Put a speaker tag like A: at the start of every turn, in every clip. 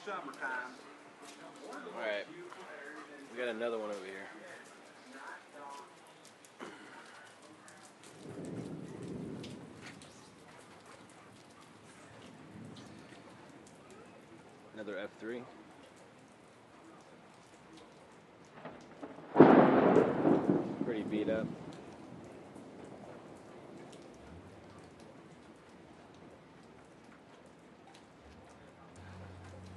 A: summertime.
B: Alright, we got another one over here. Another F3. Pretty beat up.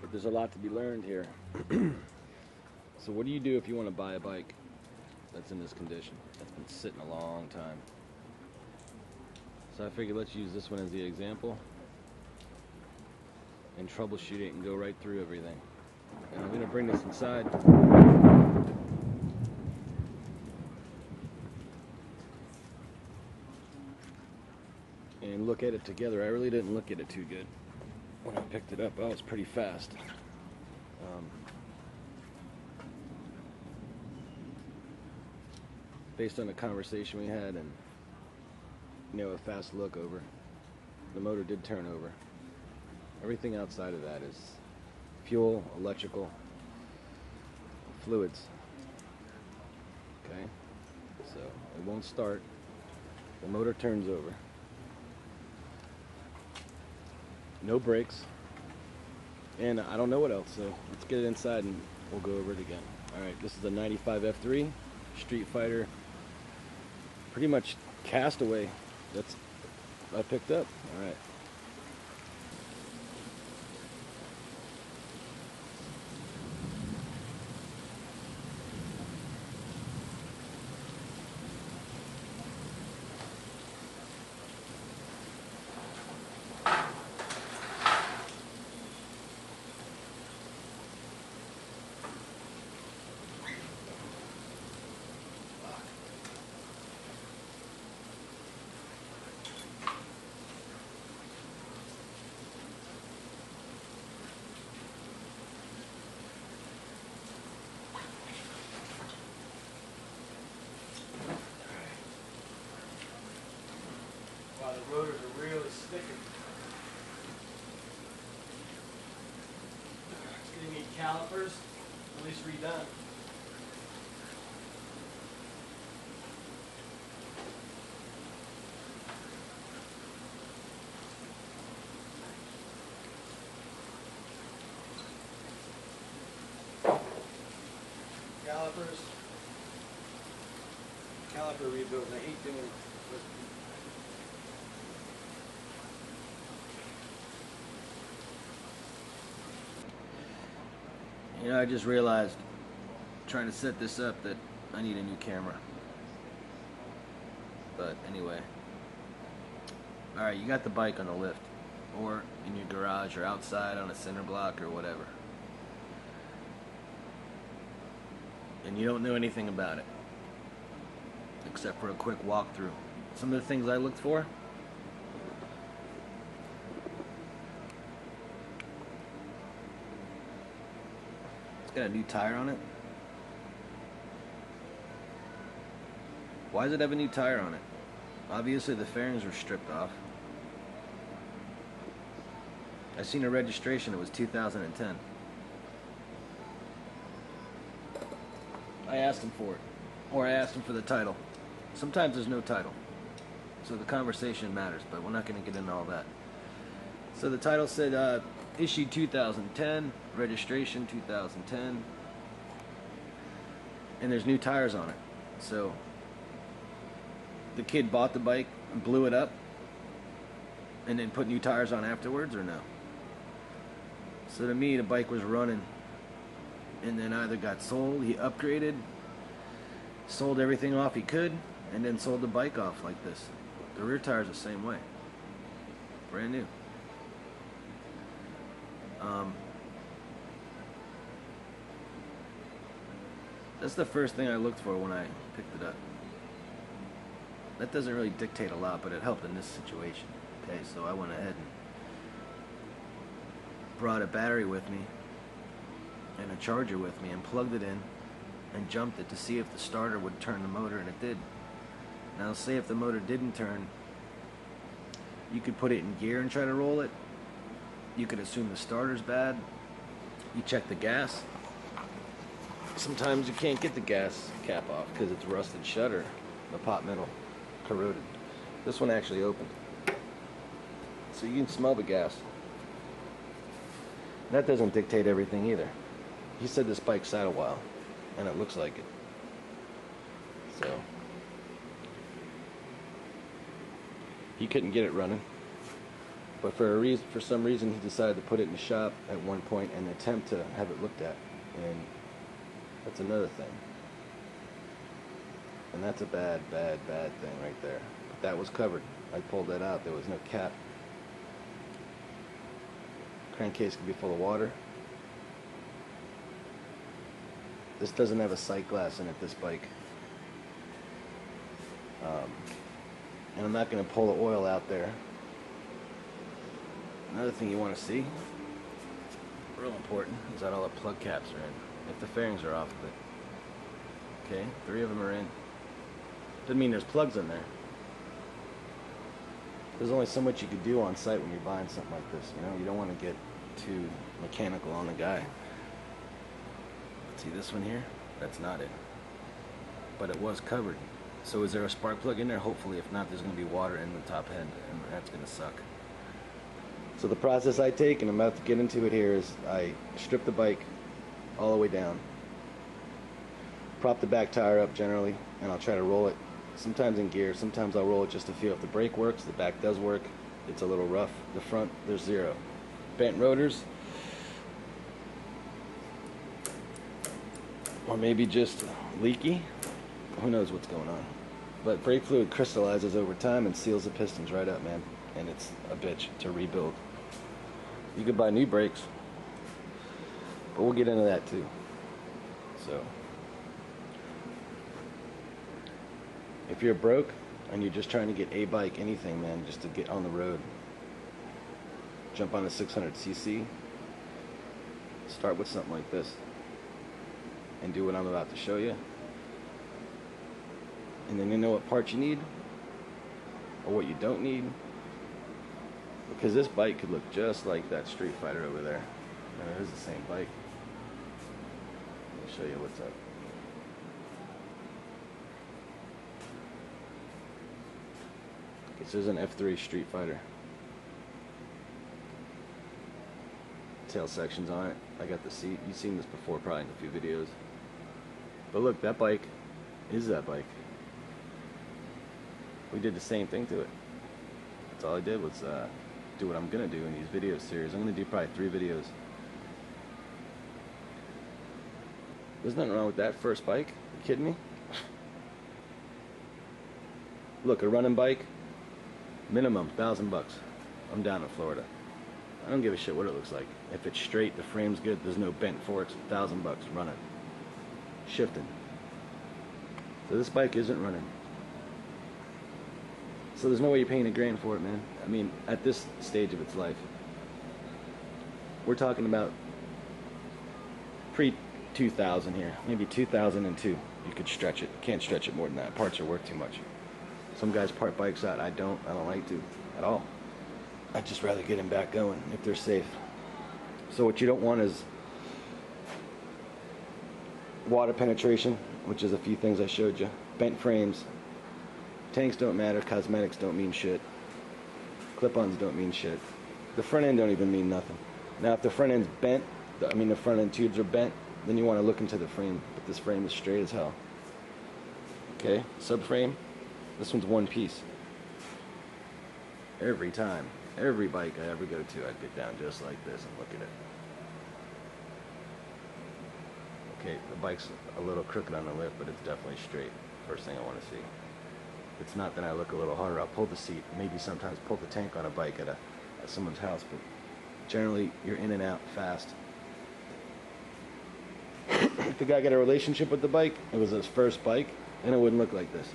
B: But there's a lot to be learned here. So what do you do if you want to buy a bike that's in this condition, that's been sitting a long time? So I figured let's use this one as the example and troubleshoot it and go right through everything. And I'm going to bring this inside. And look at it together. I really didn't look at it too good when I picked it up. I was pretty fast. Based on the conversation we had and a fast look over, the motor did turn over. Everything outside of that is fuel, electrical, fluids. Okay, so it won't start. The motor turns over. No brakes. And I don't know what else, so let's get it inside and we'll go over it again. Alright, this is a 95 F3 Street Fighter, pretty much Castaway. That's I picked up. Alright. Wow, the rotors are really sticking. It's going to need calipers, at least redone. Calipers, caliper rebuild. I hate doing it. I just realized, trying to set this up, that I need a new camera. But anyway. Alright, you got the bike on the lift, or in your garage, or outside on a center block, or whatever. And you don't know anything about it, except for a quick walkthrough. Some of the things I looked for: it's got a new tire on it. Why does it have a new tire on it? Obviously the fairings were stripped off. I seen a registration, it was 2010. I asked him for it. Or I asked him for the title. Sometimes there's no title, so the conversation matters, but we're not going to get into all that. So the title said issued 2010, registration 2010, and there's new tires on it. So the kid bought the bike, blew it up, and then put new tires on afterwards, or no? So to me, the bike was running, and then either got sold, he upgraded, sold everything off he could, and then sold the bike off like this. The rear tire's the same way. Brand new. That's the first thing I looked for when I picked it up. That doesn't really dictate a lot, but it helped in this situation. Okay, so I went ahead and brought a battery with me and a charger with me and plugged it in and jumped it to see if the starter would turn the motor, and it did. Now say if the motor didn't turn, you could put it in gear and try to roll it. You could assume the starter's bad, You check the gas. Sometimes you can't get the gas cap off because it's rusted shut or the pot metal corroded. This one actually opened, so you can smell the gas. That doesn't dictate everything either. He said this bike sat a while, and it looks like it. So he couldn't get it running, but for some reason, he decided to put it in the shop at one point and attempt to have it looked at, and that's another thing. And that's a bad thing right there. But that was covered. I pulled that out. There was no cap. Crankcase could be full of water. This doesn't have a sight glass in it, this bike. And I'm not going to pull the oil out there. Another thing you want to see, real important, is that all the plug caps are in. If the fairings are off of it. Okay, 3 of them are in. Doesn't mean there's plugs in there. There's only so much you could do on site when you're buying something like this. You know, you don't want to get too mechanical on the guy. See this one here? That's not it. But it was covered. So is there a spark plug in there? Hopefully. If not, there's going to be water in the top head, and that's going to suck. So the process I take, and I'm about to get into it here, is I strip the bike all the way down, prop the back tire up generally, and I'll try to roll it, sometimes in gear, sometimes I'll roll it just to feel if the brake works. The back does work. It's a little rough. The front, there's zero. Bent rotors, or maybe just leaky. Who knows what's going on. But brake fluid crystallizes over time and seals the pistons right up, man. And it's a bitch to rebuild. You could buy new brakes, but we'll get into that too. So if you're broke and you're just trying to get a bike, anything, man, just to get on the road, jump on a 600cc, start with something like this and do what I'm about to show you, and then you know what parts you need or what you don't need, because this bike could look just like that Street Fighter over there. And it is the same bike. Let me show you what's up. This is an F3 Street Fighter. Tail sections on it. I got the seat. You've seen this before probably in a few videos. But look, that bike is that bike. We did the same thing to it. That's all I did was do what I'm going to do in these video series. I'm going to do probably 3 videos. There's nothing wrong with that first bike. You kidding me? Look, a running bike, minimum $1,000. I'm down in Florida. I don't give a shit what it looks like. If it's straight, the frame's good, there's no bent forks, $1,000, run it. Shifting. So this bike isn't running. So there's no way you're paying $1,000 for it, man. I mean, at this stage of its life. We're talking about pre-2000 here. Maybe 2002. You could stretch it. Can't stretch it more than that. Parts are worth too much. Some guys part bikes out. I don't like to at all. I'd just rather get them back going if they're safe. So what you don't want is water penetration, which is a few things I showed you. Bent frames. Tanks don't matter. Cosmetics don't mean shit. Clip-ons don't mean shit. The front end don't even mean nothing. Now if the front end's bent, the front end tubes are bent, then you want to look into the frame. But this frame is straight as hell. Okay, subframe. This one's one piece. Every time. Every bike I ever go to, I'd get down just like this and look at it. Okay, the bike's a little crooked on the lip, but it's definitely straight. First thing I want to see. It's not that I look a little harder. I'll pull the seat, maybe sometimes pull the tank on a bike at someone's house, but generally you're in and out fast. If the guy got a relationship with the bike, it was his first bike, and it wouldn't look like this.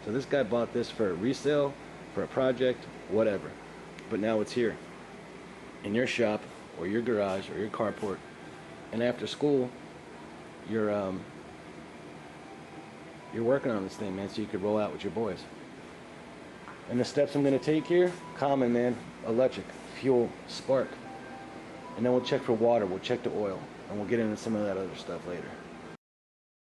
B: So this guy bought this for a resale, for a project, whatever. But now it's here, in your shop, or your garage, or your carport, and after school, you're working on this thing, man, so you could roll out with your boys. And the steps I'm going to take here, common, man, electric, fuel, spark. And then we'll check for water, we'll check the oil, and we'll get into some of that other stuff later.